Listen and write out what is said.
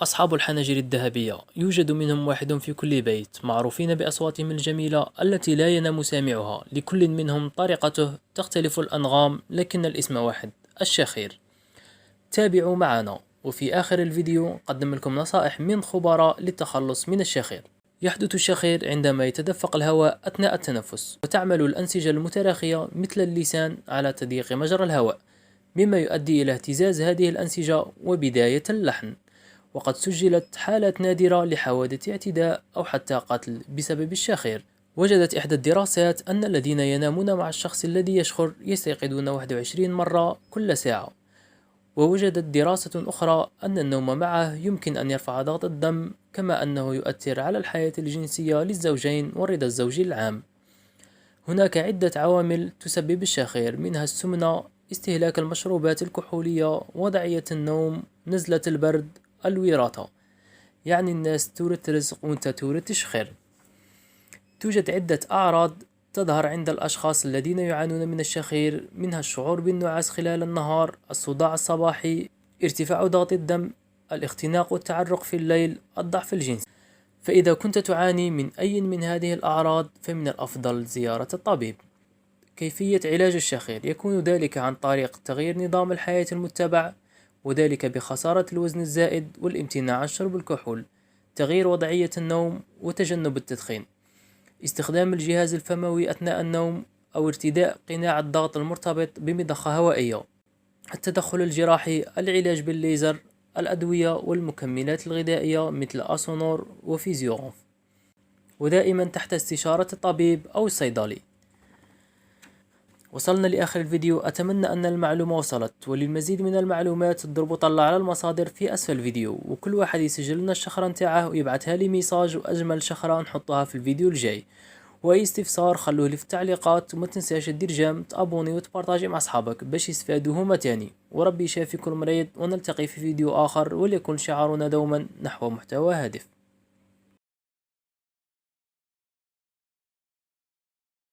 أصحاب الحناجر الذهبية يوجد منهم واحد في كل بيت، معروفين بأصواتهم الجميلة التي لا ينام سامعها. لكل منهم طريقته، تختلف الأنغام لكن الاسم واحد: الشخير. تابعوا معنا، وفي آخر الفيديو قدم لكم نصائح من خبراء للتخلص من الشخير. يحدث الشخير عندما يتدفق الهواء أثناء التنفس، وتعمل الأنسجة المتراخية مثل اللسان على تضييق مجرى الهواء، مما يؤدي إلى اهتزاز هذه الأنسجة وبداية اللحن. وقد سجلت حالات نادرة لحوادث اعتداء أو حتى قتل بسبب الشخير. وجدت إحدى الدراسات أن الذين ينامون مع الشخص الذي يشخر يستيقظون 21 مرة كل ساعة. ووجدت دراسة أخرى أن النوم معه يمكن أن يرفع ضغط الدم، كما أنه يؤثر على الحياة الجنسية للزوجين والرضا الزوجي العام. هناك عدة عوامل تسبب الشخير، منها السمنة، استهلاك المشروبات الكحولية، وضعية النوم، نزلة البرد، الوراثة. يعني الناس تورث رزق وانت تورث تشخير. توجد عدة أعراض تظهر عند الأشخاص الذين يعانون من الشخير، منها الشعور بالنعاس خلال النهار، الصداع الصباحي، ارتفاع ضغط الدم، الاختناق والتعرق في الليل، الضعف الجنسي. فإذا كنت تعاني من أي من هذه الأعراض فمن الأفضل زيارة الطبيب. كيفية علاج الشخير؟ يكون ذلك عن طريق تغيير نظام الحياة المتبع، وذلك بخسارة الوزن الزائد والامتناع عن شرب الكحول، تغيير وضعية النوم وتجنب التدخين، استخدام الجهاز الفموي أثناء النوم أو ارتداء قناع الضغط المرتبط بمضخة هوائية، التدخل الجراحي، العلاج بالليزر، الأدوية والمكملات الغذائية مثل أسونور وفيزيوغونف، ودائما تحت استشارة الطبيب أو الصيدلي. وصلنا لآخر الفيديو، أتمنى أن المعلومة وصلت. وللمزيد من المعلومات اضربوا طلع على المصادر في أسفل الفيديو، وكل واحد يسجل لنا الشخرة نتاعه ويبعثها لي ميساج، وأجمل شخرة نحطها في الفيديو الجاي. وأي استفسار خلوه لي في التعليقات، وما تنساش دير جيم، تابوني وتبارطاجي مع أصحابك باش يستفادوا هما تاني. وربي يشافي كل مريض، ونلتقي في فيديو آخر، وليكن شعارنا دوما نحو محتوى هادف.